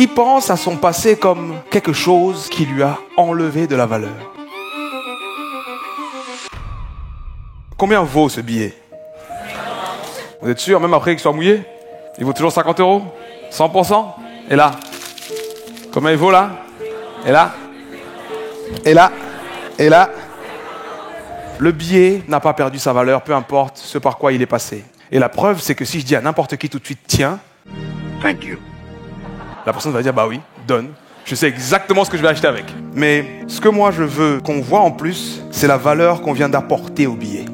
qui pense à son passé comme quelque chose qui lui a enlevé de la valeur? Combien vaut ce billet? Vous êtes sûr, même après qu'il soit mouillé? Il vaut toujours 50 €? 100%? Et là? Combien il vaut là? Et là? Et là? Et là? Le billet n'a pas perdu sa valeur, peu importe ce par quoi il est passé. Et la preuve, c'est que si je dis à n'importe qui tout de suite, tiens, thank you, la personne va dire, bah oui, donne. Je sais exactement ce que je vais acheter avec. Mais ce que moi je veux qu'on voit en plus, c'est la valeur qu'on vient d'apporter au billet.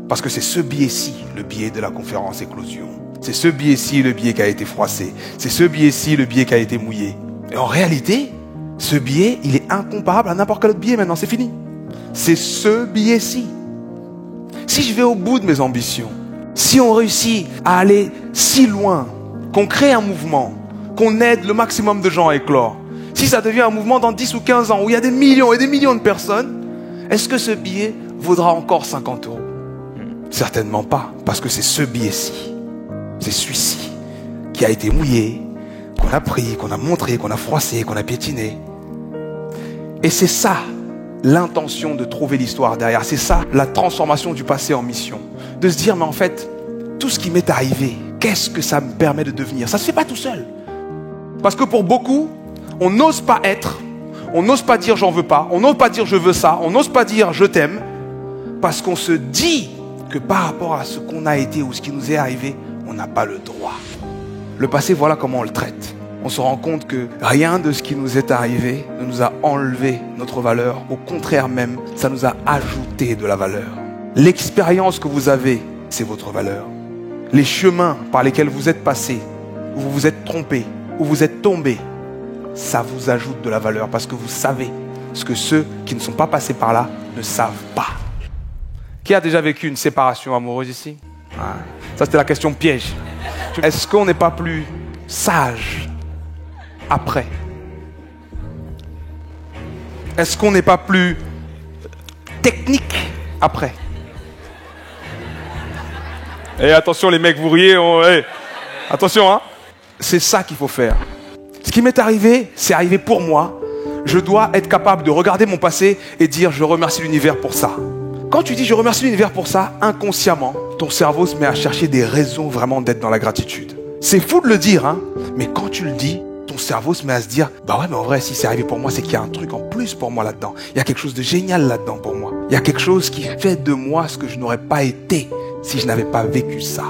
Parce que c'est ce billet-ci, le billet de la conférence Éclosion. C'est ce billet-ci, le billet qui a été froissé. C'est ce billet-ci, le billet qui a été mouillé. Et en réalité, ce billet, il est incomparable à n'importe quel autre billet maintenant, c'est fini. C'est ce billet-ci. Si je vais au bout de mes ambitions, si on réussit à aller si loin, qu'on crée un mouvement, qu'on aide le maximum de gens à éclore, si ça devient un mouvement dans 10 ou 15 ans où il y a des millions et des millions de personnes, est-ce que ce billet vaudra encore 50 €? Certainement pas, parce que c'est ce billet-ci, c'est celui-ci, qui a été mouillé, qu'on a pris, qu'on a montré, qu'on a froissé, qu'on a piétiné. Et c'est ça l'intention de trouver l'histoire derrière. C'est ça la transformation du passé en mission. De se dire, mais en fait, tout ce qui m'est arrivé, qu'est-ce que ça me permet de devenir? Ça ne se fait pas tout seul. Parce que pour beaucoup, on n'ose pas être, on n'ose pas dire j'en veux pas, on n'ose pas dire je veux ça, on n'ose pas dire je t'aime, parce qu'on se dit que par rapport à ce qu'on a été ou ce qui nous est arrivé, on n'a pas le droit. Le passé, voilà comment on le traite. On se rend compte que rien de ce qui nous est arrivé ne nous a enlevé notre valeur. Au contraire même, ça nous a ajouté de la valeur. L'expérience que vous avez, c'est votre valeur. Les chemins par lesquels vous êtes passés, où vous vous êtes trompé, où vous êtes tombé, ça vous ajoute de la valeur parce que vous savez ce que ceux qui ne sont pas passés par là ne savent pas. Qui a déjà vécu une séparation amoureuse ici? Ça, c'était la question piège. Est-ce qu'on n'est pas plus sage après? Est-ce qu'on n'est pas plus technique après? Et attention les mecs, vous riez, attention hein. C'est ça qu'il faut faire. Ce qui m'est arrivé, c'est arrivé pour moi. Je dois être capable de regarder mon passé et dire je remercie l'univers pour ça. Quand tu dis je remercie l'univers pour ça, inconsciemment, ton cerveau se met à chercher des raisons vraiment d'être dans la gratitude. C'est fou de le dire, hein, mais quand tu le dis, ton cerveau se met à se dire bah ouais, mais en vrai, si c'est arrivé pour moi, c'est qu'il y a un truc en plus pour moi là-dedans. Il y a quelque chose de génial là-dedans pour moi. Il y a quelque chose qui fait de moi ce que je n'aurais pas été si je n'avais pas vécu ça.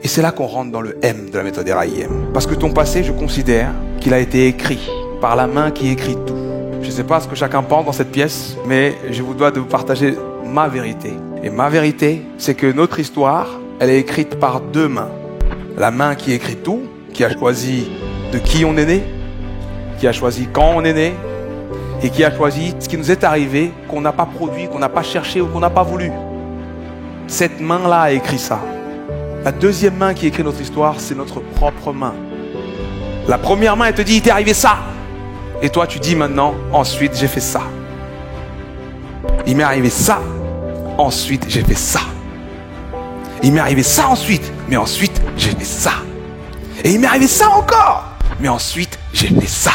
Et c'est là qu'on rentre dans le M de la méthode RAIM. Parce que ton passé, je considère qu'il a été écrit par la main qui écrit tout. Je ne sais pas ce que chacun pense dans cette pièce, mais je vous dois de vous partager ma vérité. Et ma vérité, c'est que notre histoire, elle est écrite par deux mains. La main qui écrit tout, qui a choisi de qui on est né, qui a choisi quand on est né, et qui a choisi ce qui nous est arrivé, qu'on n'a pas produit, qu'on n'a pas cherché ou qu'on n'a pas voulu. Cette main-là a écrit ça. La deuxième main qui écrit notre histoire, c'est notre propre main. La première main, elle te dit, il t'est arrivé ça. Et toi, tu dis maintenant, ensuite, j'ai fait ça. Il m'est arrivé ça. Ensuite, j'ai fait ça. Il m'est arrivé ça ensuite. Mais ensuite, j'ai fait ça. Et il m'est arrivé ça encore. Mais ensuite, j'ai fait ça.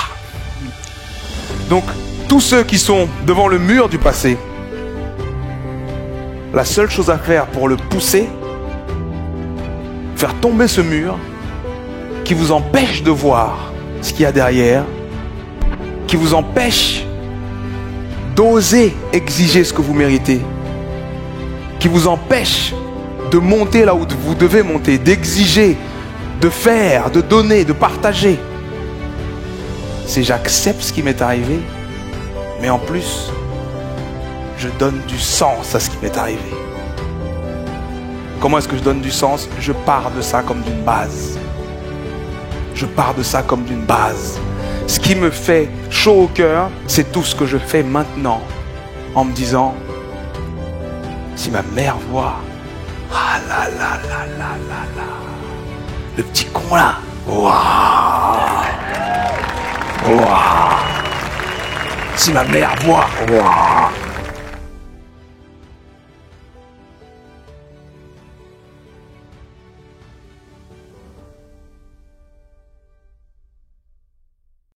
Donc, tous ceux qui sont devant le mur du passé, la seule chose à faire pour le pousser, faire tomber ce mur qui vous empêche de voir ce qu'il y a derrière, qui vous empêche d'oser exiger ce que vous méritez, qui vous empêche de monter là où vous devez monter, d'exiger, de faire, de donner, de partager. C'est j'accepte ce qui m'est arrivé, mais en plus, je donne du sens à ce qui m'est arrivé. Comment est-ce que je donne du sens? Je pars de ça comme d'une base. Je pars de ça comme d'une base. Ce qui me fait chaud au cœur, c'est tout ce que je fais maintenant en me disant, si ma mère voit, ah là là là là là là, le petit con là, waouh, waouh, si ma mère voit, waouh.